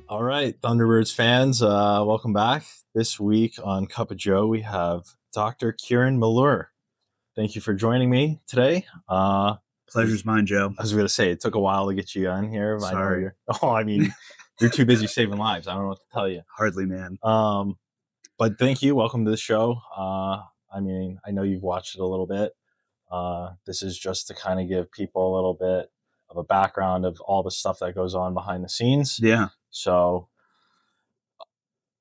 All right, Thunderbirds fans, welcome back. This week on Cup of Joe, we have Dr. Kiran Muller. Thank you for joining me today. Pleasure's mine, Joe. I was going to say, it took a while to get you on here. Sorry. I mean, you're too busy saving lives. I don't know what to tell you. Hardly, man. But thank you. Welcome to the show. I know you've watched it a little bit. This is just to kind of give people a little bit of a background of all the stuff that goes on behind the scenes. Yeah. So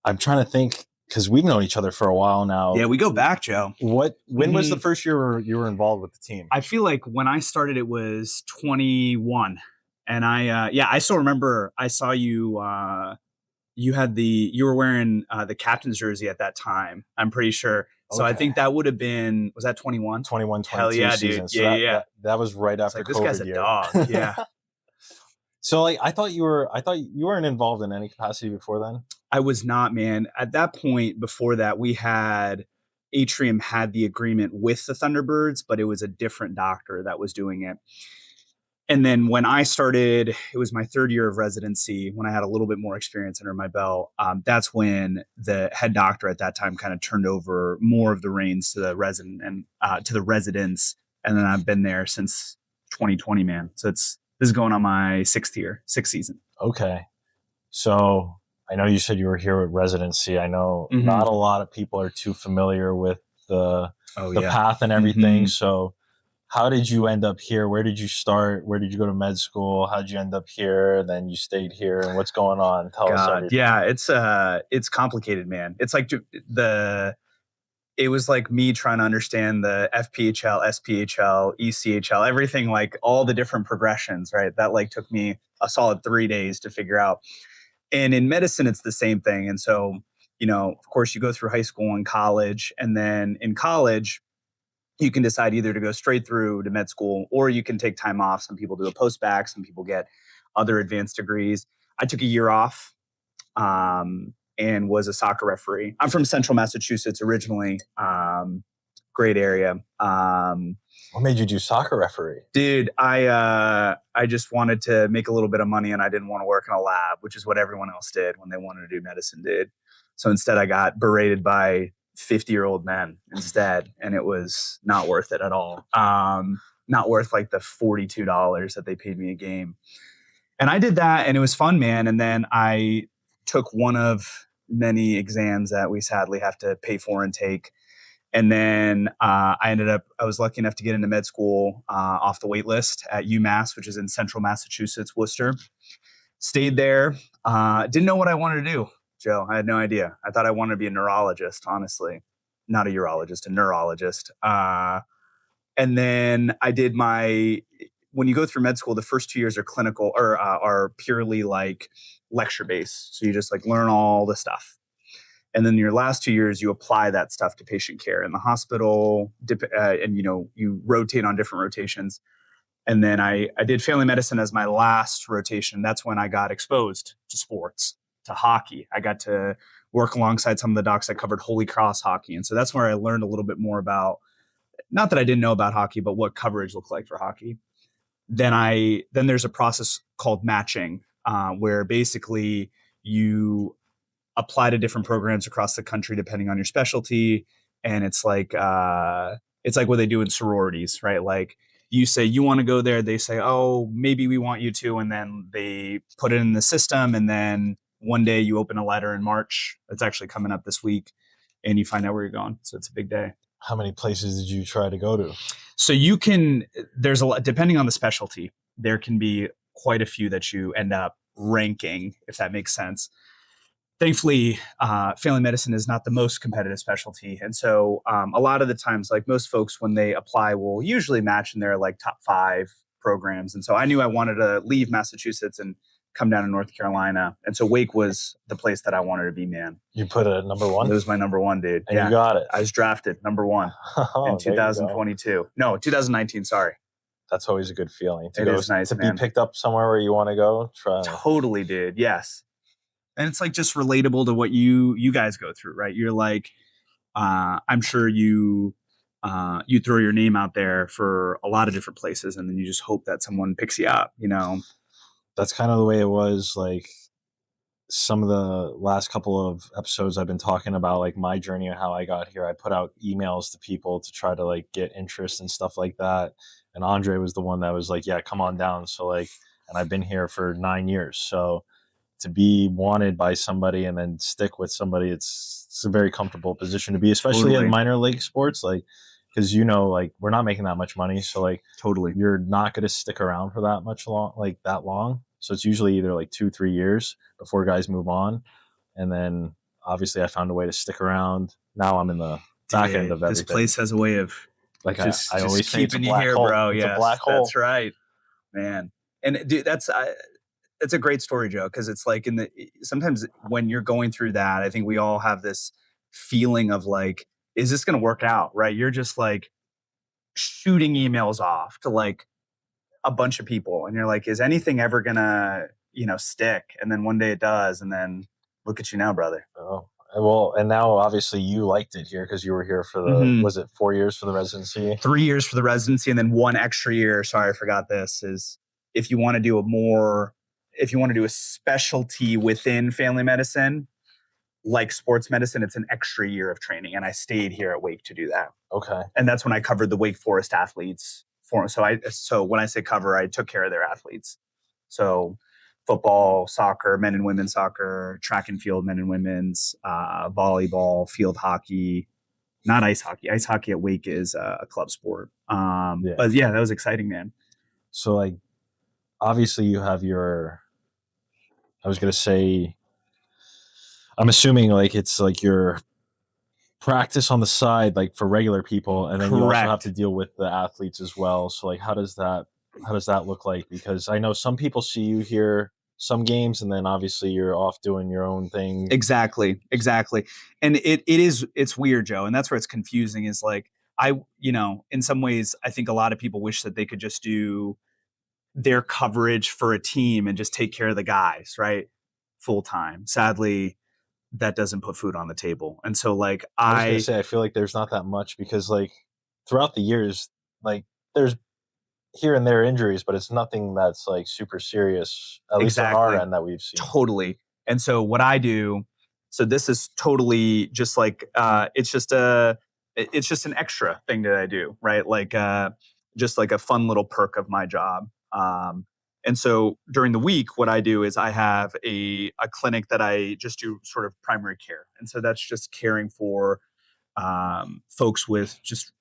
I'm trying to think, because we've known each other for a while now. Yeah, we go back, Joe. When was the first year you were involved with the team? I feel like when I started, it was 21, and I still remember. I saw you. You were wearing the captain's jersey at that time. I'm pretty sure. So Okay. I think that would have been, was that 21? 21, 22 Hell yeah, season. dude. So Yeah. That was right after like, COVID this guy's a year. dog. Yeah. So I thought you weren't involved in any capacity before then? I was not, man. At that point, before that, Atrium had the agreement with the Thunderbirds, but it was a different doctor that was doing it. And then when I started, it was my third year of residency, when I had a little bit more experience under my belt. That's when the head doctor at that time kind of turned over more of the reins to the resident and to the residents. And then I've been there since 2020, man. So this is going on my sixth season. Okay. So I know you said you were here with residency. I know not a lot of people are too familiar with the path and everything. Mm-hmm. So how did you end up here? Where did you start? Where did you go to med school? How did you end up here? Then you stayed here, and what's going on? Tell us everything. Yeah, it's complicated, man. It's like it was like me trying to understand the FPHL, SPHL, ECHL, everything, like all the different progressions, right? That like took me a solid 3 days to figure out. And in medicine, it's the same thing. And so, of course, you go through high school and college, and then in college, you can decide either to go straight through to med school, or you can take time off. Some people do a post-bac, some people get other advanced degrees. I took a year off and was a soccer referee. I'm from Central Massachusetts originally, great area. What made you do soccer referee? Dude, I just wanted to make a little bit of money, and I didn't want to work in a lab, which is what everyone else did when they wanted to do medicine, dude. So instead I got berated by 50-year-old men instead, and it was not worth it at all. Not worth like the $42 that they paid me a game. And I did that, and it was fun, man. And then I took one of many exams that we sadly have to pay for and take. And then I was lucky enough to get into med school off the wait list at UMass, which is in Central Massachusetts, Worcester. Stayed there. Didn't know what I wanted to do, Joe. I had no idea. I thought I wanted to be a neurologist, honestly. Not a urologist, a neurologist. And then I did when you go through med school, the first 2 years are clinical or are purely like lecture based. So you just like learn all the stuff. And then your last 2 years, you apply that stuff to patient care in the hospital, and you rotate on different rotations. And then I did family medicine as my last rotation. That's when I got exposed to sports, to hockey. I got to work alongside some of the docs that covered Holy Cross hockey. And so that's where I learned a little bit more about, not that I didn't know about hockey, but what coverage looked like for hockey. Then there's a process called matching, where basically you apply to different programs across the country depending on your specialty. And it's like what they do in sororities, right? Like you say you want to go there, they say, oh, maybe we want you to, and then they put it in the system, and then one day you open a letter in March. It's actually coming up this week, and you find out where you're going. So it's a big day. How many places did you try to go to? So there's a lot, depending on the specialty, there can be quite a few that you end up ranking, if that makes sense. Thankfully, family medicine is not the most competitive specialty. And so a lot of the times, like most folks, when they apply, will usually match in their like top 5 programs. And so I knew I wanted to leave Massachusetts and come down to North Carolina. And so Wake was the place that I wanted to be, man. You put it at number one? It was my number one, dude. And you got it. I was drafted number one in 2022. No, 2019, sorry. That's always a good feeling. It is nice, to be picked up somewhere where you want to go. Totally, dude. Yes. And it's like just relatable to what you guys go through, right? You're like, I'm sure you throw your name out there for a lot of different places, and then you just hope that someone picks you up, you know? That's kind of the way it was. Like some of the last couple of episodes I've been talking about, like my journey and how I got here. I put out emails to people to try to like get interest and stuff like that. And Andre was the one that was like, yeah, come on down. So like, and I've been here for 9 years. So to be wanted by somebody and then stick with somebody, it's a very comfortable position to be, especially in minor league sports. Like, because like we're not making that much money, so like you're not going to stick around for that long. So it's usually either like 2-3 years before guys move on, and then obviously I found a way to stick around. Now I'm in the back end of everything. This place has a way of like I always say, keeping you here, bro. It's a black hole. That's right, man. And dude, it's a great story, Joe, because it's like sometimes when you're going through that, I think we all have this feeling of like, is this going to work out? Right? You're just like shooting emails off to like a bunch of people, and you're like, is anything ever gonna stick? And then one day it does, and then look at you now, brother. Oh well, and now obviously you liked it here because you were here for the was it 4 years for the residency? 3 years for the residency, and then 1 extra year. Sorry, I forgot this. Is if you want to do a specialty within family medicine, like sports medicine, it's an extra year of training. And I stayed here at Wake to do that. Okay. And that's when I covered the Wake Forest athletes. So when I say cover, I took care of their athletes. So football, soccer, men and women's soccer, track and field, men and women's, volleyball, field hockey, not ice hockey. Ice hockey at Wake is a club sport. But yeah, that was exciting, man. So like, obviously you have I was going to say, I'm assuming like it's like your practice on the side, like for regular people. And then you also have to deal with the athletes as well. So like, how does that look like? Because I know some people see you here some games and then obviously you're off doing your own thing. Exactly. And it's weird, Joe. And that's where it's confusing is like, in some ways, I think a lot of people wish that they could just do their coverage for a team and just take care of the guys, right? Full time. Sadly, that doesn't put food on the table. And so like I was gonna say, I feel like there's not that much because like throughout the years, like there's here and there injuries, but it's nothing that's like super serious, at least on our end that we've seen. Totally. And so what I do, so this is totally just like, it's just an extra thing that I do, right? Like, just like a fun little perk of my job. And so during the week, what I do is I have a clinic that I just do sort of primary care. And so that's just caring for folks with just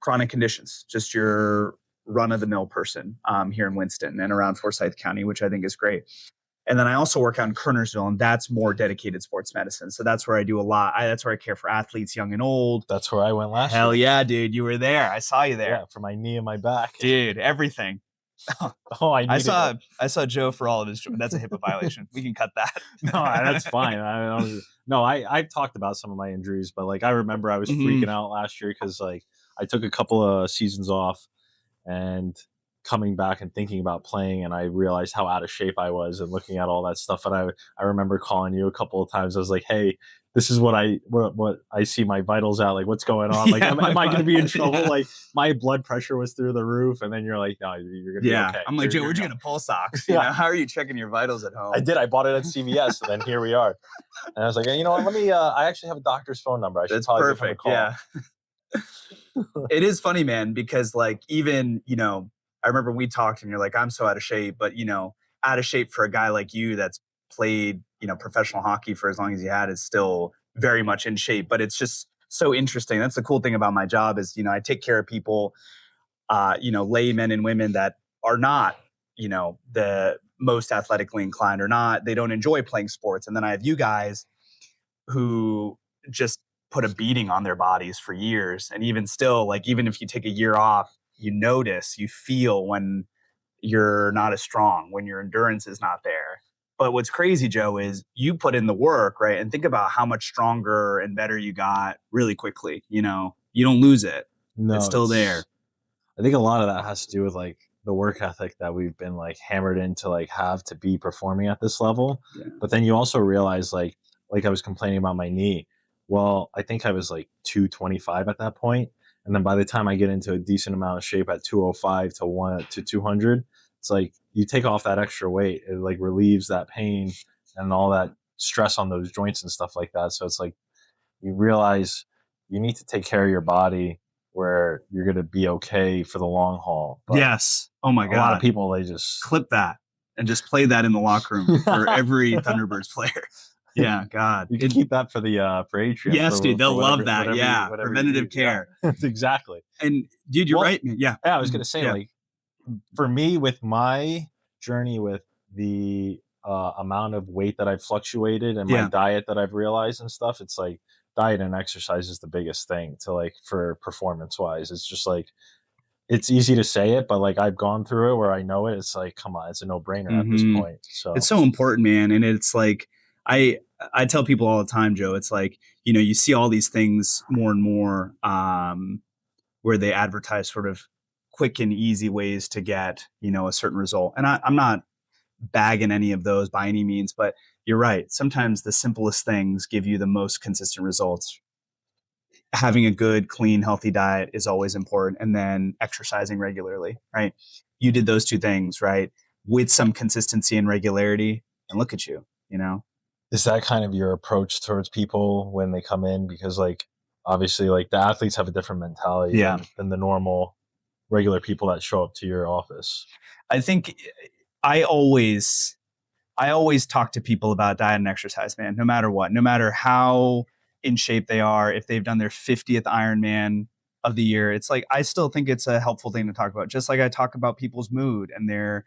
chronic conditions, just your run-of-the-mill person here in Winston and around Forsyth County, which I think is great. And then I also work out in Kernersville, and that's more dedicated sports medicine. So that's where I do a lot. That's where I care for athletes, young and old. That's where I went last year. Hell yeah, dude. You were there. I saw you there. Yeah, for my knee and my back. Dude, everything. I saw Joe for all of his. That's a HIPAA violation. We can cut that. No, that's fine. I've talked about some of my injuries, but like I remember I was freaking out last year because like I took a couple of seasons off and coming back and thinking about playing, and I realized how out of shape I was and looking at all that stuff. And I remember calling you a couple of times. I was like, hey, this is what I see my vitals at. Like, what's going on? Like, am I going to be in trouble? Like, my blood pressure was through the roof. And then you're like, no, you're going to be okay. I'm like, Joe, where'd you get a pulse ox? You know, how are you checking your vitals at home? I did. I bought it at CVS, and then here we are. And I was like, hey, you know what? Let me. I actually have a doctor's phone number. I should probably give him a call. Yeah. It is funny, man, because like even I remember we talked, and you're like, I'm so out of shape, but out of shape for a guy like you that's played professional hockey for as long as you had is still very much in shape. But it's just so interesting. That's the cool thing about my job is I take care of people, laymen and women that are not the most athletically inclined or not. They don't enjoy playing sports, and then I have you guys who just put a beating on their bodies for years, and even still, like even if you take a year off, you notice, you feel when you're not as strong, when your endurance is not there. But what's crazy, Joe, is you put in the work, right? And think about how much stronger and better you got really quickly. You don't lose it. No, it's still there. I think a lot of that has to do with like the work ethic that we've been like hammered into like have to be performing at this level. Yeah. But then you also realize like I was complaining about my knee. Well, I think I was like 225 at that point. And then by the time I get into a decent amount of shape at 205 to 200, it's like you take off that extra weight. It like relieves that pain and all that stress on those joints and stuff like that. So it's like you realize you need to take care of your body where you're going to be okay for the long haul. But yes. Oh my God. A lot of people, they just clip that and just play that in the locker room for every Thunderbirds player. Yeah, God. You can keep that for the for Atrium. Yes, dude, they'll love that. Yeah, preventative care. Yeah. Exactly. And dude, you're right. Yeah. Yeah, I was gonna say, like, for me, with my journey with the amount of weight that I've fluctuated and my diet that I've realized and stuff, it's like diet and exercise is the biggest thing to like for performance wise. It's just like it's easy to say it, but like I've gone through it where I know it. It's like, come on, it's a no-brainer at this point. So it's so important, man. And it's like I tell people all the time, Joe, it's like, you see all these things more and more where they advertise sort of quick and easy ways to get, a certain result. And I'm not bagging any of those by any means, but you're right. Sometimes the simplest things give you the most consistent results. Having a good, clean, healthy diet is always important. And then exercising regularly, right? You did those two things, right? With some consistency and regularity. And look at you, Is that kind of your approach towards people when they come in? Because like, obviously like the athletes have a different mentality than the normal regular people that show up to your office. I think I always talk to people about diet and exercise, man, no matter what, no matter how in shape they are, if they've done their 50th Ironman of the year, it's like, I still think it's a helpful thing to talk about. Just like I talk about people's mood and their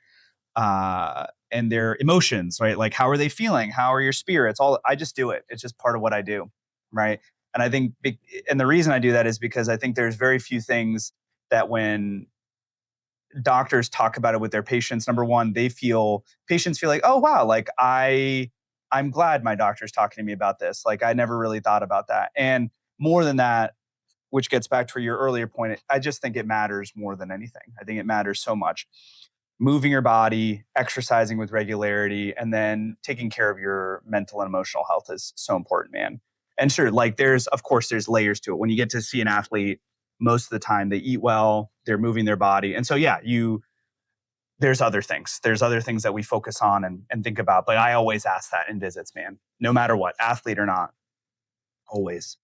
emotions, right? Like, how are they feeling? How are your spirits? I just do it. It's just part of what I do. Right. And I think, and the reason I do that is because I think there's very few things that when doctors talk about it with their patients, number one, patients feel like, oh, wow, like I'm glad my doctor's talking to me about this. Like, I never really thought about that. And more than that, which gets back to your earlier point, I just think it matters more than anything. I think it matters so much. Moving your body, exercising with regularity, and then taking care of your mental and emotional health is so important, man. And sure, like there's layers to it. When you get to see an athlete, most of the time they eat well, they're moving their body. And so, there's other things. There's other things that we focus on and think about. But I always ask that in visits, man, no matter what, athlete or not, always.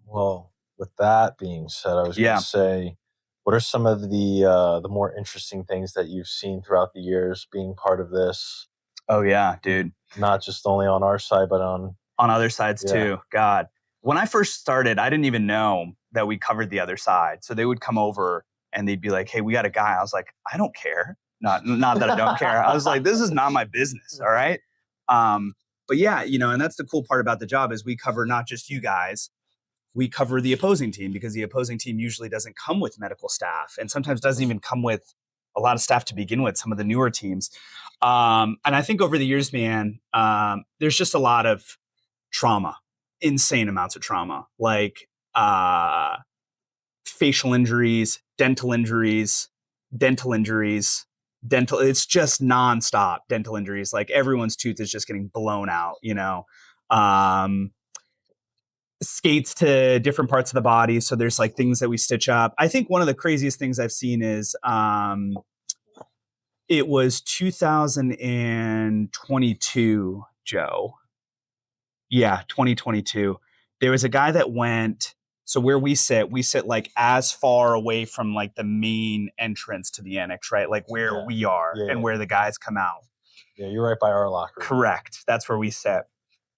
Well, with that being said, I was going to say, what are some of the more interesting things that you've seen throughout the years being part of this? Oh, yeah, dude. Not just only on our side, but on other sides too. God, when I first started, I didn't even know that we covered the other side. So they would come over and they'd be like, hey, we got a guy. I was like, I don't care. Not that I don't care. I was like, this is not my business. All right. But yeah, and that's the cool part about the job is we cover not just you guys, we cover the opposing team, because the opposing team usually doesn't come with medical staff and sometimes doesn't even come with a lot of staff to begin with, some of the newer teams. And I think over the years, man, there's just a lot of trauma, insane amounts of trauma, like facial injuries, dental injuries, it's just nonstop dental injuries. Like everyone's tooth is just getting blown out, skates to different parts of the body. So there's like things that we stitch up. I think one of the craziest things I've seen is it was 2022, Joe. Yeah, 2022. There was a guy that went, so where we sit like as far away from like the main entrance to the annex, right? Like where we are and where the guys come out. Yeah, you're right by our locker room. Correct. That's where we sit.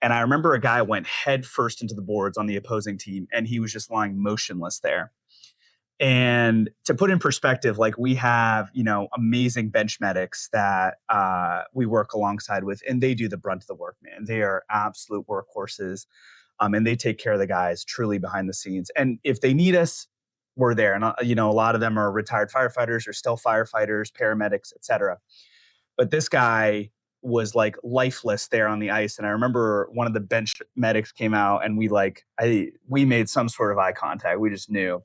And I remember a guy went head first into the boards on the opposing team, and he was just lying motionless there. And to put in perspective, like we have, amazing bench medics that we work alongside with, and they do the brunt of the work, man. They are absolute workhorses, and they take care of the guys truly behind the scenes. And if they need us, were there, and a lot of them are retired firefighters or still firefighters, paramedics, etc. But this guy was like lifeless there on the ice, and I remember one of the bench medics came out, and we made some sort of eye contact. We just knew,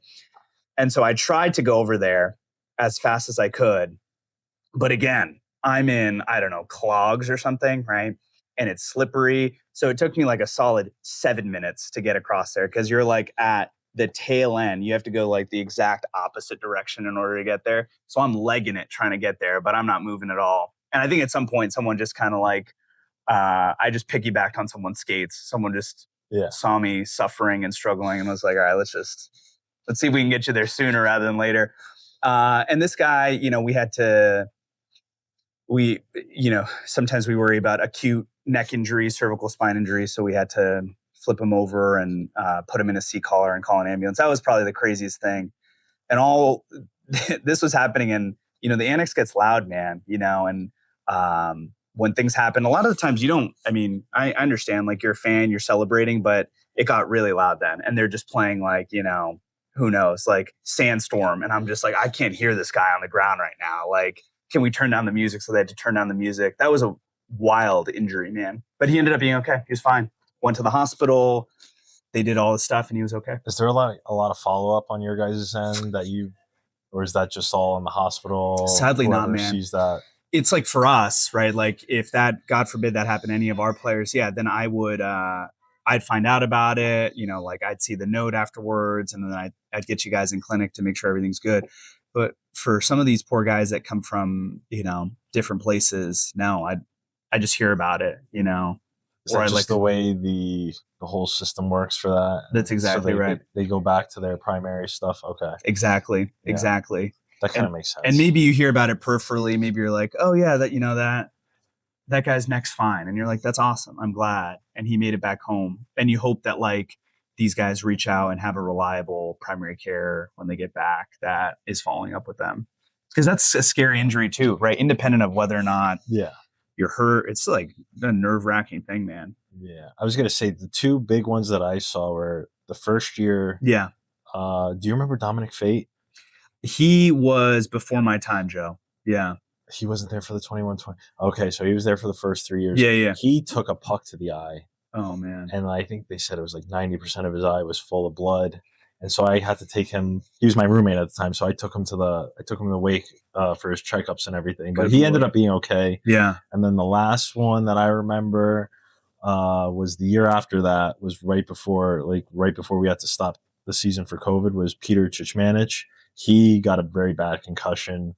and so I tried to go over there as fast as I could, but again, I'm in, I don't know, clogs or something, right? And it's slippery. So it took me like a solid 7 minutes to get across there, because you're like at the tail end. You have to go like the exact opposite direction in order to get there. So I'm legging it trying to get there, but I'm not moving at all. And I think at some point, someone just kind of like, I just piggybacked on someone's skates. Someone just saw me suffering and struggling and was like, all right, let's see if we can get you there sooner rather than later. And this guy, sometimes we worry about acute neck injuries, cervical spine injuries. So we had to flip him over and put him in a C-collar and call an ambulance. That was probably the craziest thing. And all this was happening, and, the annex gets loud, man, and when things happen, a lot of the times I understand, like, you're a fan, you're celebrating, but it got really loud then. And they're just playing like, who knows, like Sandstorm. And I'm just like, I can't hear this guy on the ground right now. Like, can we turn down the music? So they had to turn down the music. That was a wild injury, man. But he ended up being okay. He was fine. Went to the hospital. They did all the stuff and he was okay. Is there a lot of follow-up on your guys' end or is that just all in the hospital? Sadly not, man. Sees that? It's like for us, right? Like if that, God forbid that happened to any of our players, then I would, I'd find out about it, like I'd see the note afterwards, and then I'd get you guys in clinic to make sure everything's good. But for some of these poor guys that come from, different places, no, I just hear about it, Is that just the way the whole system works for that? That's exactly right. They go back to their primary stuff. Okay. Exactly. Yeah. Exactly. That kind of makes sense. And maybe you hear about it peripherally. Maybe you're like, oh yeah, that guy's neck's fine. And you're like, that's awesome. I'm glad. And he made it back home. And you hope that like these guys reach out and have a reliable primary care when they get back that is following up with them. Because that's a scary injury too, right? Independent of whether or not you're hurt. It's like a nerve-wracking thing, man. Yeah. I was going to say the two big ones that I saw were the first year. Yeah. Do you remember Dominic Fate? He was before my time, Joe. Yeah. He wasn't there for the 21-20. Okay, so he was there for the first 3 years. Yeah. He took a puck to the eye. Oh, man. And I think they said it was like 90% of his eye was full of blood. And so I had to take him. He was my roommate at the time, so I took him to the wake for his checkups and everything. But he ended up being okay. Yeah. And then the last one that I remember was the year after that, was right before we had to stop the season for COVID, was Peter Chichmanich. He got a very bad concussion.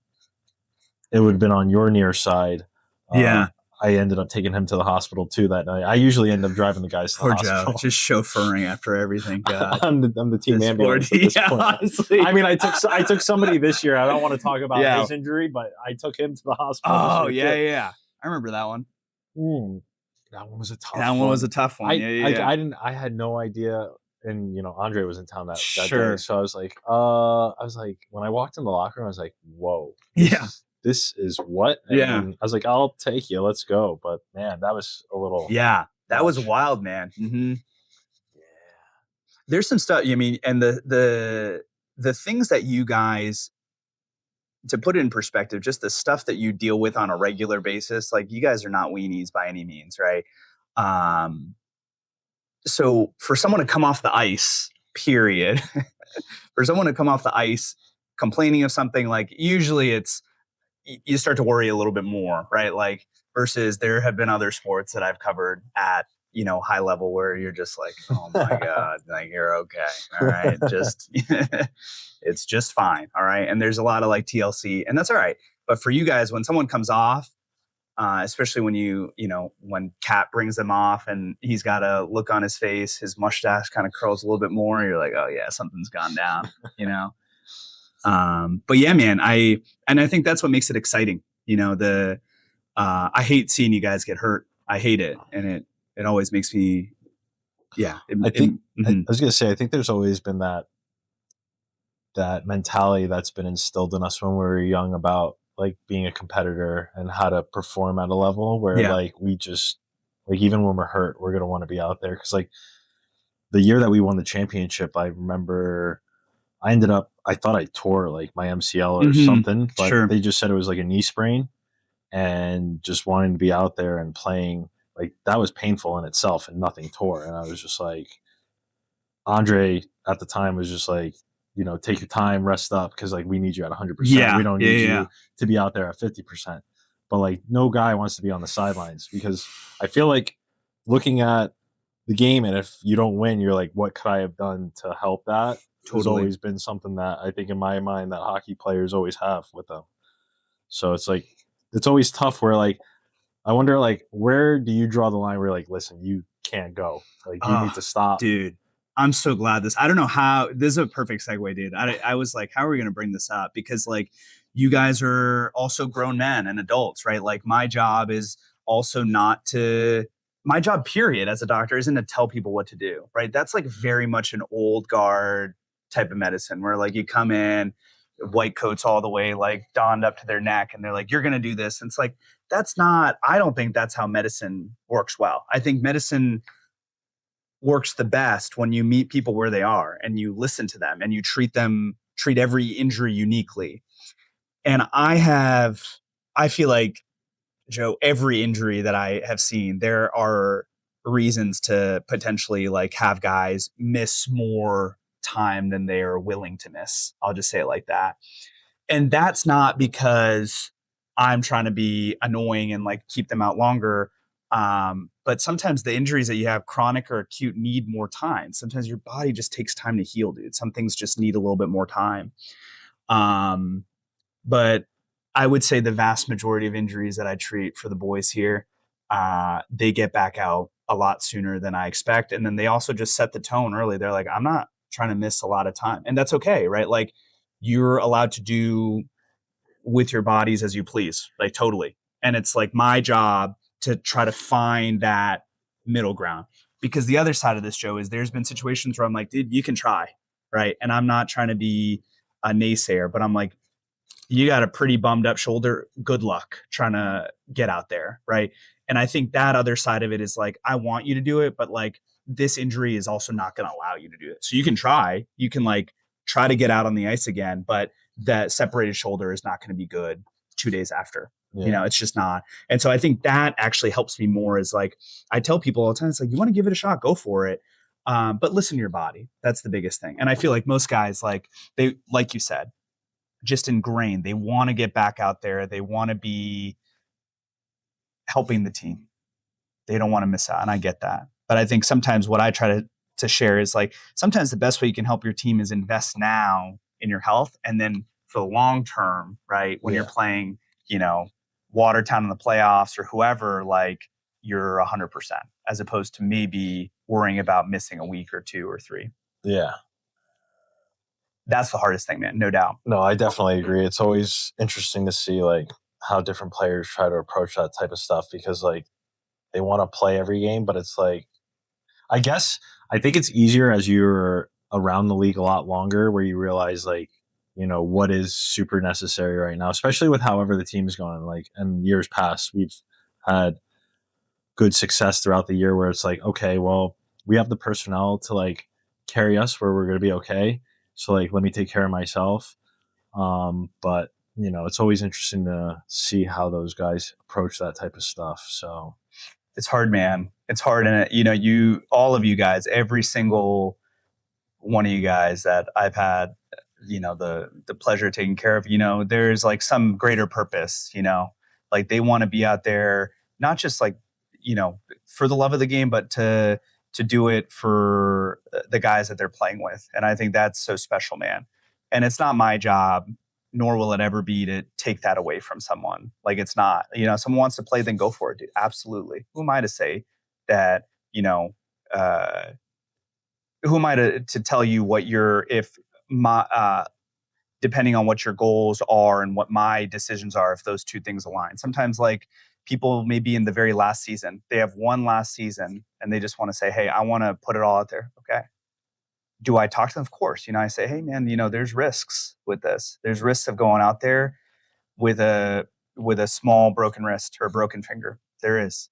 It would have been on your near side. Yeah. I ended up taking him to the hospital too that night. I usually end up driving the guys to the hospital. Joe, just chauffeuring after everything. God. I'm the team ambulance at this point. Honestly. I mean, I took somebody this year. I don't want to talk about his injury, but I took him to the hospital. Oh yeah. I remember that one. That one was a tough. That one was a tough one. I had no idea. And Andre was in town that day, so I was like, when I walked in the locker room, I was like, whoa, this is what? And I was like, I'll take you, let's go. But man, that was a little, that was wild, man. Mm-hmm. Yeah, there's some stuff. I mean, and the things that you guys, to put it in perspective, just the stuff that you deal with on a regular basis, like you guys are not weenies by any means, right? So for someone to come off the ice, period, for someone to come off the ice complaining of something, like usually you start to worry a little bit more, right? Like versus there have been other sports that I've covered at, high level where you're just like, oh my God, like you're okay. All right. It's just fine. All right. And there's a lot of like TLC, and that's all right. But for you guys, when someone comes off, especially when when Cap brings them off and he's got a look on his face, his mustache kind of curls a little bit more. You're like, oh yeah, something's gone down, But yeah, man, I think that's what makes it exciting. I hate seeing you guys get hurt. I hate it. And it always makes me, I was going to say, I think there's always been that mentality that's been instilled in us when we were young about like being a competitor and how to perform at a level where like we just like, even when we're hurt, we're going to want to be out there. Cause like the year that we won the championship, I remember I ended up I thought I tore like my MCL or something, but Sure. they just said it was like a knee sprain, and just wanting to be out there and playing, like that was painful in itself and nothing tore. And I was just like, Andre at the time was just like, take your time, rest up, because like we need you at 100%. We don't need you to be out there at 50%. But like no guy wants to be on the sidelines, because I feel like looking at the game, and if you don't win, you're like, what could I have done to help that? Totally. Has always been something that I think in my mind that hockey players always have with them. So it's like, it's always tough where like, I wonder like, where do you draw the line where like, listen, you can't go, like you need to stop. Dude, I'm so glad I don't know how, this is a perfect segue, dude. I was like, how are we going to bring this up? Because like you guys are also grown men and adults, right? Like my job is also not to, my job period as a doctor isn't to tell people what to do, right? That's like very much an old guard type of medicine where like you come in, white coats all the way, like donned up to their neck, and they're like, you're going to do this. And it's like, that's not, I don't think that's how medicine works well. I think medicine works the best when you meet people where they are and you listen to them and you treat every injury uniquely. And I feel like, Joe, every injury that I have seen, there are reasons to potentially like have guys miss more time than they are willing to miss. I'll just say it like that. And that's not because I'm trying to be annoying and like keep them out longer. But sometimes the injuries that you have, chronic or acute, need more time. Sometimes your body just takes time to heal, dude. Some things just need a little bit more time. But I would say the vast majority of injuries that I treat for the boys here, they get back out a lot sooner than I expect. And then they also just set the tone early. They're like, I'm not trying to miss a lot of time. And that's okay, right? Like you're allowed to do with your bodies as you please, like totally. And it's like my job to try to find that middle ground. Because the other side of this, Joe, is there's been situations where I'm like, dude, you can try, right? And I'm not trying to be a naysayer, but I'm like, you got a pretty bummed up shoulder. Good luck trying to get out there, right? And I think that other side of it is like, I want you to do it, but like this injury is also not going to allow you to do it. So you can try, you can like try to get out on the ice again, but that separated shoulder is not going to be good 2 days after. Yeah. It's just not. And so I think that actually helps me more, is like, I tell people all the time, it's like, you want to give it a shot, go for it. But listen to your body. That's the biggest thing. And I feel like most guys, like they, like you said, just ingrained. They want to get back out there. They want to be helping the team. They don't want to miss out. And I get that. But I think sometimes what I try to share is like, sometimes the best way you can help your team is invest now in your health. And then for the long term, right, when you're playing, Watertown in the playoffs or whoever, like you're 100%, as opposed to maybe worrying about missing a week or 2 or 3. Yeah. That's the hardest thing, man. No doubt. No, I definitely agree. It's always interesting to see like how different players try to approach that type of stuff, because like they want to play every game, but it's like, I think it's easier as you're around the league a lot longer, where you realize like, what is super necessary right now, especially with however the team's going. Like in years past, we've had good success throughout the year where it's like, okay, well, we have the personnel to like carry us where we're going to be okay. So like, let me take care of myself. But it's always interesting to see how those guys approach that type of stuff. So it's hard, man. It's hard. And all of you guys, every single one of you guys that I've had, the pleasure of taking care of, there's like some greater purpose, like they want to be out there, not just like, for the love of the game, but to do it for the guys that they're playing with. And I think that's so special, man. And it's not my job, nor will it ever be, to take that away from someone. Like it's not, someone wants to play, then go for it, dude. Absolutely. Who am I to say that, who am I to tell you what depending on what your goals are and what my decisions are, if those two things align. Sometimes like people may be in the very last season. They have one last season and they just want to say, hey, I want to put it all out there. Okay. Do I talk to them? Of course. I say, hey man, there's risks with this. There's risks of going out there with a small broken wrist or a broken finger. There is.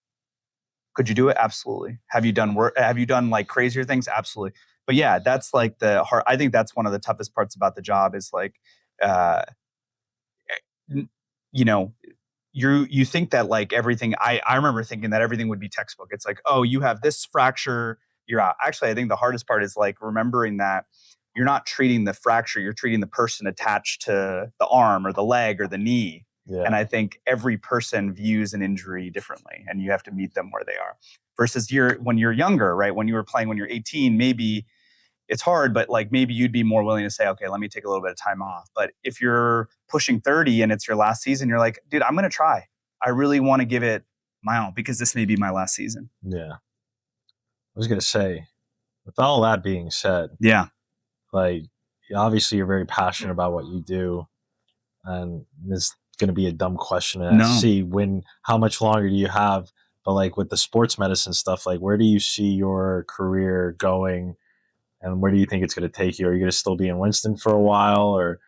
Could you do it? Absolutely. Have you done work? Have you done like crazier things? Absolutely. But yeah, that's like the hard. I think that's one of the toughest parts about the job is like, uh, you know, you think that like everything. I remember thinking that everything would be textbook. It's like, oh, you have this fracture, you're out. Actually, I think the hardest part is like remembering that you're not treating the fracture, you're treating the person attached to the arm or the leg or the knee. Yeah. And I think every person views an injury differently, and you have to meet them where they are. Versus when you're younger, right? When you were playing when you're 18, maybe it's hard, but like maybe you'd be more willing to say, okay, let me take a little bit of time off. But if you're pushing 30 and it's your last season, you're like, dude, I'm going to try. I really want to give it my all because this may be my last season. Yeah. I was going to say, with all that being said, yeah, like obviously you're very passionate about what you do, and this is going to be a dumb question to see how much longer do you have, but like with the sports medicine stuff, like where do you see your career going? And where do you think it's going to take you? Are you going to still be in Winston for a while, or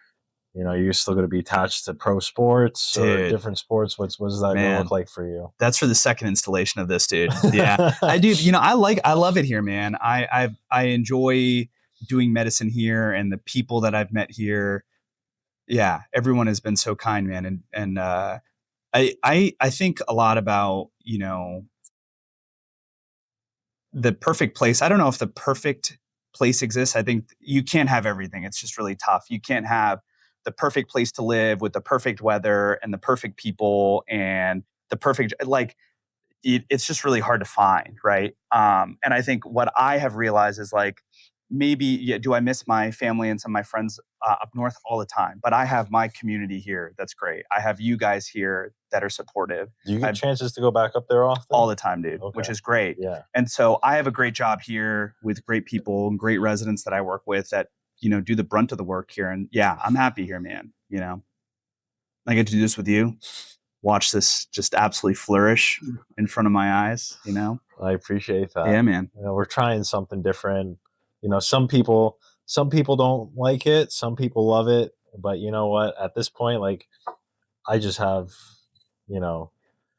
you're still going to be attached to pro sports or different sports? What does that going to look like for you? That's for the second installation of this, dude. Yeah, I do. I love it here, man. I enjoy doing medicine here, and the people that I've met here. Yeah, everyone has been so kind, man, and I think a lot about the perfect place. I don't know if the perfect place exists. I think you can't have everything. It's just really tough. You can't have the perfect place to live with the perfect weather and the perfect people and the perfect, like, it's just really hard to find, right? And I think what I have realized is like, maybe, do I miss my family and some of my friends up north all the time? But I have my community here. That's great. I have you guys here that are supportive. Do you get chances to go back up there often? All the time, dude, which is great. Yeah. And so I have a great job here with great people and great residents that I work with that, do the brunt of the work here. And yeah, I'm happy here, man. I get to do this with you. Watch this just absolutely flourish in front of my eyes, I appreciate that. Yeah, man. We're trying something different. Some people don't like it, some people love it, but you know what? At this point, like, I just have,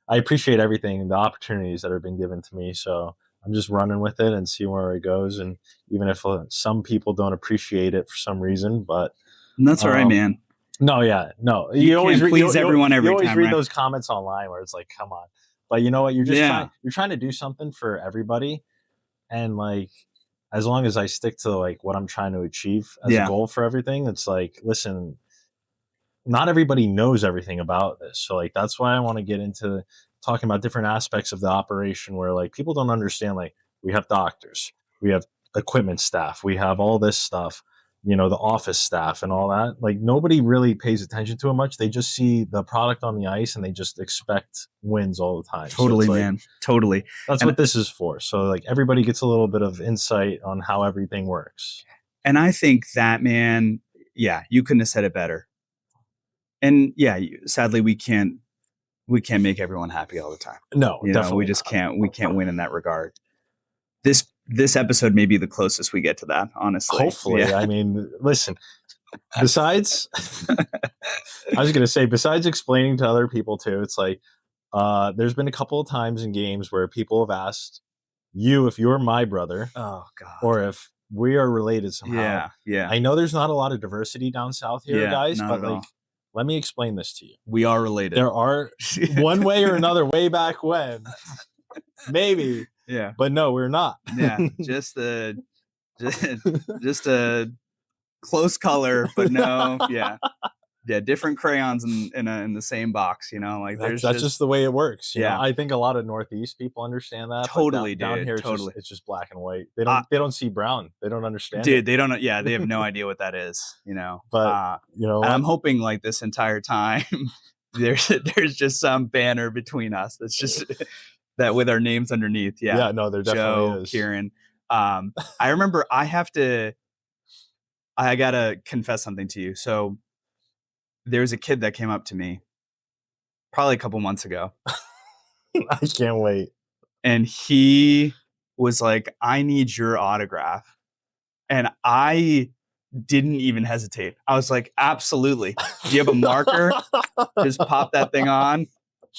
I appreciate everything, the opportunities that have been given to me. So I'm just running with it and see where it goes. And even if some people don't appreciate it for some reason, but that's all right, man. No, yeah, no. You always please everyone every time. You always read those comments online where it's like, come on. But you know what? You're just you're trying to do something for everybody. And like, as long as I stick to like what I'm trying to achieve as a goal for everything, it's like, listen, not everybody knows everything about this. So like, that's why I want to get into talking about different aspects of the operation where like people don't understand, like we have doctors, we have equipment staff, we have all this stuff, the office staff and all that. Like nobody really pays attention to it much. They just see the product on the ice and they just expect wins all the time. Totally, so man. Totally. That's what this is for. So like everybody gets a little bit of insight on how everything works. And I think that, man, yeah, you couldn't have said it better. And yeah, sadly we can't make everyone happy all the time. No, definitely we just can't. We can't win in that regard. This episode may be the closest we get to that, honestly. Hopefully. Yeah. I mean, listen, besides, I was going to say, besides explaining to other people too, it's like, there's been a couple of times in games where people have asked you if you're my brother. Oh God. Or if we are related somehow. Yeah. Yeah. I know there's not a lot of diversity down south here, guys, but like, let me explain this to you. We are related. There are one way or another way back when. Maybe. Yeah. But no, we're not. Yeah. Just a close color, but no. Yeah. Yeah. Different crayons in the same box, like that's just the way it works. You know? I think a lot of Northeast people understand that. Totally, down here, totally. It's just black and white. They don't see brown. They don't understand. Dude, they don't. Yeah, they have no idea what that is. But and I'm hoping like this entire time, there's just some banner between us that's just that with our names underneath. Yeah. Yeah. No, there definitely is. Kiran. I remember I gotta confess something to you. So there's a kid that came up to me probably a couple months ago. I can't wait. And he was like, I need your autograph. And I didn't even hesitate. I was like, absolutely. Do you have a marker? Just pop that thing on.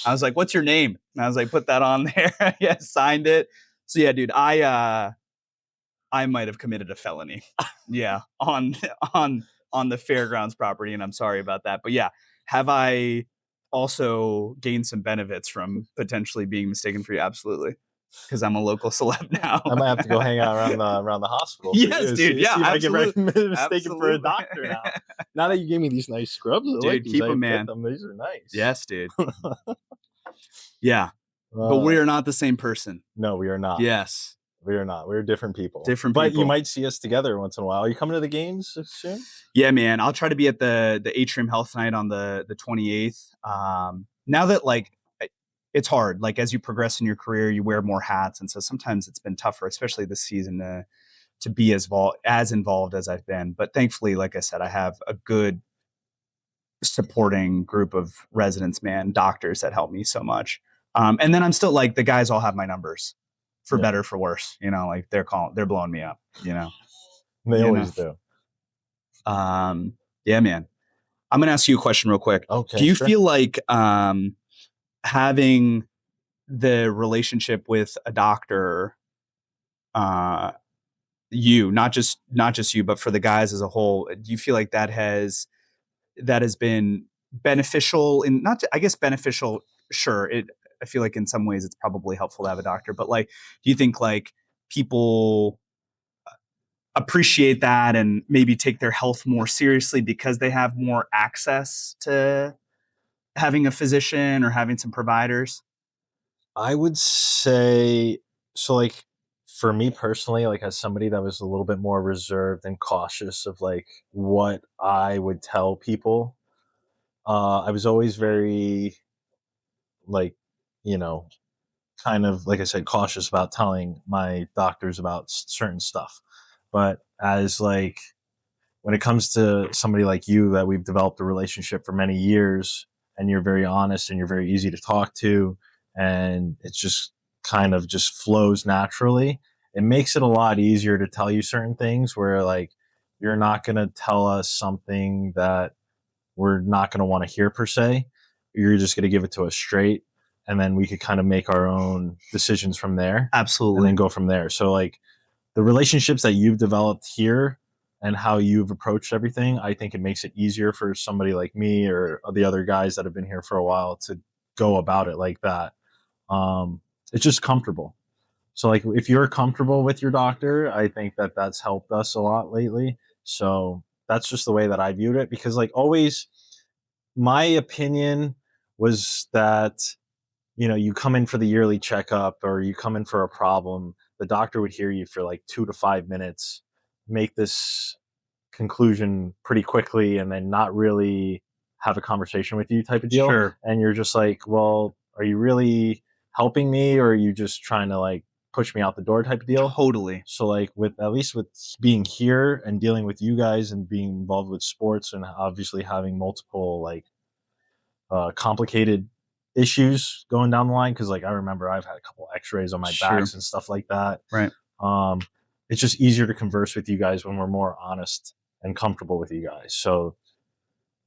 I was like, what's your name? And I was like, put that on there. Yeah, signed it. So yeah, dude, I I might have committed a felony. Yeah, on the fairgrounds property, and I'm sorry about that. But yeah, have I also gained some benefits from potentially being mistaken for you? Absolutely, because I'm a local celeb now. I might have to go hang out around the hospital. Yes, dude. See if I get mistaken Absolutely. for a doctor now. Now that you gave me these nice scrubs, I like these. Keep them, man. These are nice. Yes, dude. Yeah, but we are not the same person. No, we are not. Yes. We are not. We're different people. But you might see us together once in a while. Are you coming to the games soon? Yeah, man. I'll try to be at the Atrium Health Night on the 28th. Now that it's hard. Like as you progress in your career, you wear more hats, and so sometimes it's been tougher, especially this season, to be as involved as I've been. But thankfully, like I said, I have a good supporting group of residents, doctors that help me so much. And then I'm still like the guys all have my numbers. For better, for worse, like they're blowing me up, They always do. Yeah, man. I'm going to ask you a question real quick. Okay. Do you feel like having the relationship with a doctor, not just you, but for the guys as a whole, do you feel like that has been beneficial beneficial? Sure. I feel like in some ways it's probably helpful to have a doctor, but do you think people appreciate that and maybe take their health more seriously because they have more access to having a physician or having some providers? I would say so. For me personally, as somebody that was a little bit more reserved and cautious of what I would tell people, I was always very kind of, like I said, cautious about telling my doctors about certain stuff. But as when it comes to somebody like you that we've developed a relationship for many years, and you're very honest and you're very easy to talk to, and it's just kind of just flows naturally, it makes it a lot easier to tell you certain things where you're not going to tell us something that we're not going to want to hear per se. You're just going to give it to us straight, and then we could kind of make our own decisions from there. Absolutely. And then go from there. So the relationships that you've developed here and how you've approached everything, I think it makes it easier for somebody like me or the other guys that have been here for a while to go about it like that. It's just comfortable. So if you're comfortable with your doctor, I think that that's helped us a lot lately. So that's just the way that I viewed it, because always my opinion was that, you come in for the yearly checkup or you come in for a problem, the doctor would hear you for 2 to 5 minutes, make this conclusion pretty quickly, and then not really have a conversation with you type of deal. Sure. And you're just well, are you really helping me, or are you just trying to push me out the door type of deal? Totally. So with at least with being here and dealing with you guys and being involved with sports and obviously having multiple complicated issues going down the line, because I remember I've had a couple x-rays on my backs and stuff like that. Right. It's just easier to converse with you guys when we're more honest and comfortable with you guys. So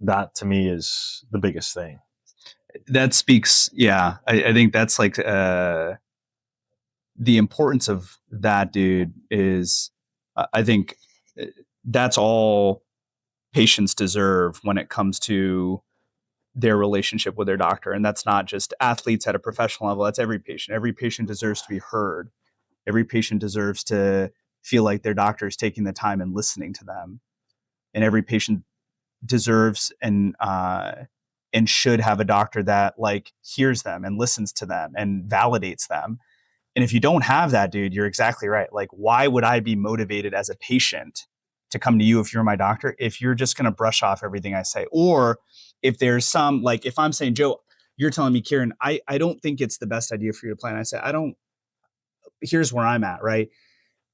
that to me is the biggest thing. That speaks. Yeah. I think that's the importance of that, dude, is I think that's all patients deserve when it comes to their relationship with their doctor. And that's not just athletes at a professional level. That's every patient. Every patient deserves to be heard. Every patient deserves to feel like their doctor is taking the time and listening to them. And every patient deserves and should have a doctor that hears them and listens to them and validates them. And if you don't have that, dude, you're exactly right. Why would I be motivated as a patient to come to you if you're my doctor, if you're just going to brush off everything I say? Or if there's some, if I'm saying, Joe, you're telling me, Kiran, I don't think it's the best idea for you to plan. I say, here's where I'm at, right?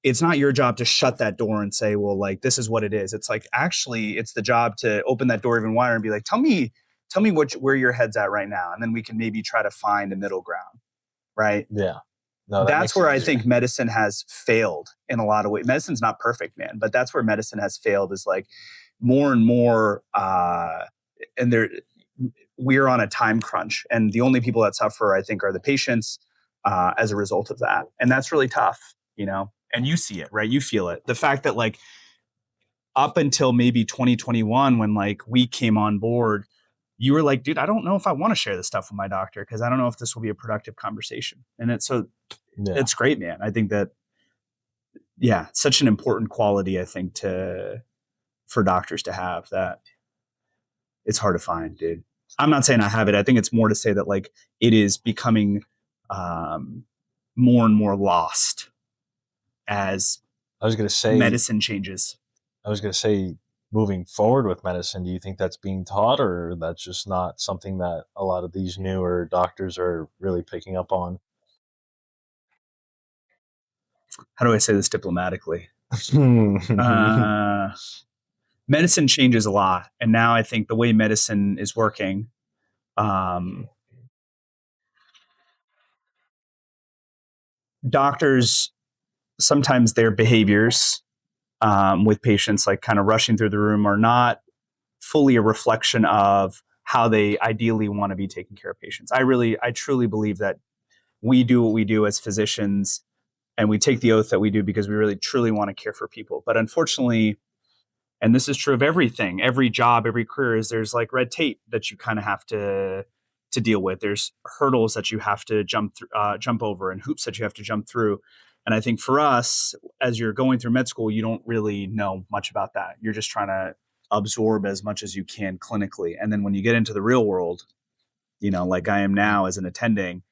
It's not your job to shut that door and say, well, this is what it is. It's actually, it's the job to open that door even wider and be like, tell me where your head's at right now. And then we can maybe try to find a middle ground, right? Yeah. No, that's where I think medicine has failed in a lot of ways. Medicine's not perfect, man, but that's where medicine has failed, is more and more, and we're on a time crunch, and the only people that suffer, I think, are the patients as a result of that. And that's really tough, and you see it, right? You feel it. The fact that like up until maybe 2021, when like we came on board, you were like, dude, I don't know if I want to share this stuff with my doctor because I don't know if this will be a productive conversation. And it's great, man. I think that, such an important quality, I think, for doctors to have, that it's hard to find, dude. I'm not saying I have it. I think it's more to say that like it is becoming more and more lost as medicine changes. I was going to say, moving forward with medicine, do you think that's being taught, or that's just not something that a lot of these newer doctors are really picking up on? How do I say this diplomatically? Medicine changes a lot. And now I think the way medicine is working, doctors, sometimes their behaviors with patients, like kind of rushing through the room, are not fully a reflection of how they ideally want to be taking care of patients. I truly believe that we do what we do as physicians, and we take the oath that we do because we really truly want to care for people. But unfortunately, and this is true of everything, every job, every career, is there's like red tape that you kind of have to deal with. There's hurdles that you have to jump over, and hoops that you have to jump through. And I think for us, as you're going through med school, you don't really know much about that. You're just trying to absorb as much as you can clinically. And then when you get into the real world, like I am now as an attending,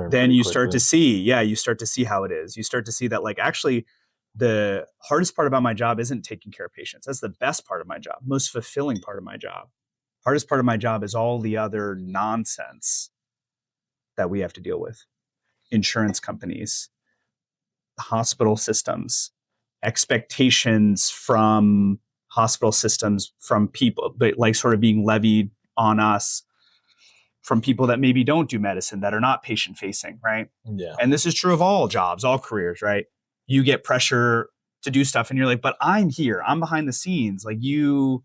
then you start to see, you start to see how it is. You start to see that like, actually, the hardest part about my job isn't taking care of patients. That's the best part of my job, most fulfilling part of my job. Hardest part of my job is all the other nonsense that we have to deal with. Insurance companies, hospital systems, expectations from hospital systems, from people, but like sort of being levied on us from people that maybe don't do medicine, that are not patient facing, right? Yeah. And this is true of all jobs, all careers, right? You get pressure to do stuff and you're like, but I'm here, I'm behind the scenes. Like you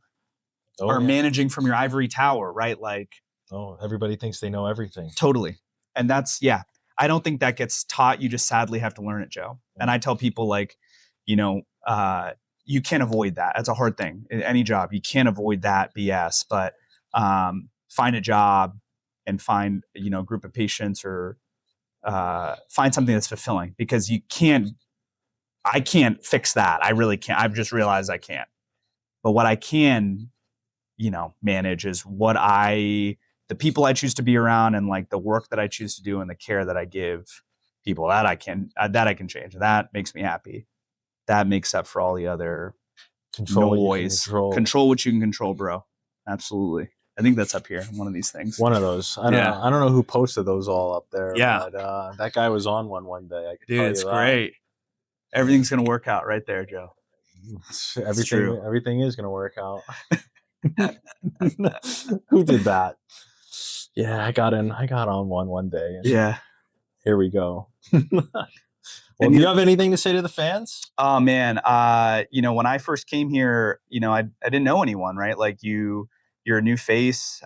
are managing from your ivory tower, right? Like, everybody thinks they know everything. Totally. And that's, I don't think that gets taught. You just sadly have to learn it, Joe. Yeah. And I tell people like, you can't avoid that. That's a hard thing in any job. You can't avoid that BS, but find a job and find, a group of patients, or find something that's fulfilling, because I can't fix that. I really can't. I've just realized I can't. But what I can, manage is the people I choose to be around, and like the work that I choose to do, and the care that I give people. That I can change. That makes me happy. That makes up for all the other noise. Control what you can control, bro. Absolutely. I think that's up here. One of these things. One of those. I don't know who posted those all up there. Yeah. But that guy was on one day. Dude, it's great. Everything's gonna work out right there, Joe. Everything is gonna work out. Who did that? Yeah, I got on one day. Yeah. Here we go. Well, do you have anything to say to the fans? Oh man, when I first came here, I didn't know anyone, right? Like you're a new face,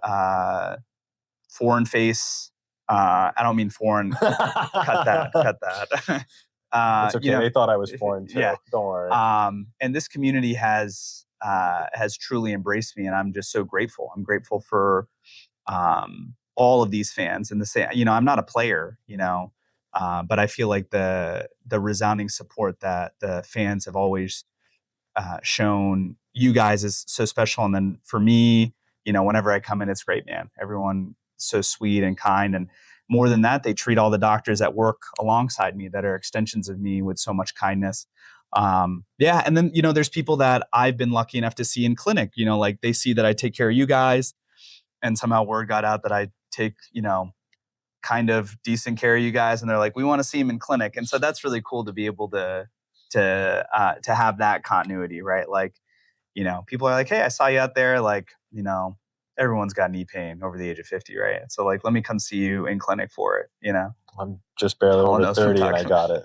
foreign face. I don't mean foreign. Cut that. It's okay. They thought I was foreign too. Yeah. Don't worry. And this community has truly embraced me, and I'm just so grateful. I'm grateful for all of these fans, and I'm not a player, but I feel like the resounding support that the fans have always shown you guys is so special. And then for me, whenever I come in, it's great, man. Everyone so sweet and kind, and more than that, they treat all the doctors that work alongside me, that are extensions of me, with so much kindness. And then there's people that I've been lucky enough to see in clinic. Like they see that I take care of you guys, and somehow word got out that I take kind of decent care of you guys, and they're like, we want to see him in clinic. And so that's really cool to be able to have that continuity, right? Like, people are like, hey, I saw you out there, like, everyone's got knee pain over the age of 50, right? So like, let me come see you in clinic for it, I'm just barely over 30 and I got it.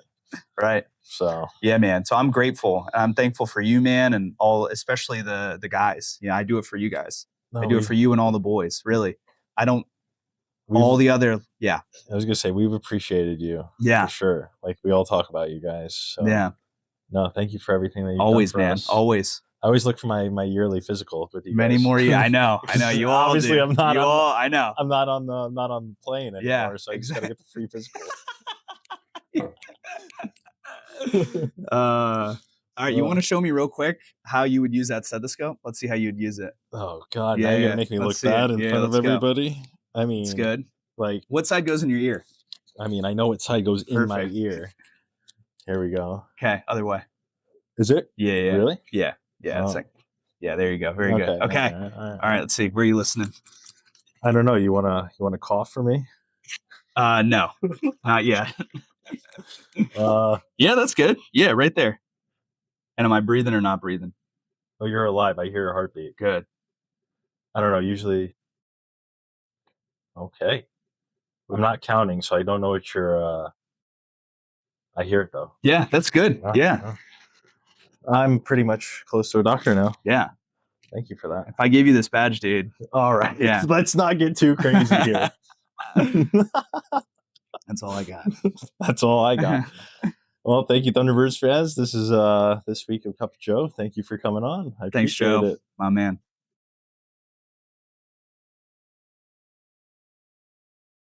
Right. So yeah, man. So I'm grateful. I'm thankful for you, man, and especially the guys. I do it for you guys. I do it for you and all the boys. Really. I don't. All the other. Yeah. I was gonna say, we've appreciated you. Yeah. For sure. Like we all talk about you guys. So. Yeah. No, thank you for everything that you've Always, done for man. us. Always. I always look for my yearly physical with you. Many guys. more. Yeah, I know. You all Obviously, do. I'm not. You all. I know. I'm not on the plane anymore, Yeah, so I just gotta get the free physical. All right, you want to show me real quick how you would use that stethoscope? Let's see how you'd use it. Oh God, now you're gonna make me look bad in front of everybody. I mean, it's good. Like, what side goes in your ear? I mean, I know what side goes in my ear. Here we go. Okay, other way. Is it? Yeah. Really? Yeah. Oh. Yeah, there you go. Very good. Okay. All right, let's see. Where are you listening? I don't know. You wanna cough for me? No, not yet. Yeah, that's good. Yeah, right there. And am I breathing or not breathing? Oh, you're alive. I hear your heartbeat. Good. I don't know. Usually, okay. I'm not counting, so I don't know what you're. I hear it though. Yeah, that's good. Yeah. I'm pretty much close to a doctor now. Yeah. Thank you for that. If I gave you this badge, dude. All right. Yeah. Let's not get too crazy here. That's all I got. That's all I got. Well, thank you, Thunderbirds fans. This is this week of Cup of Joe. Thank you for coming on. I Thanks, appreciate Joe. it. My man.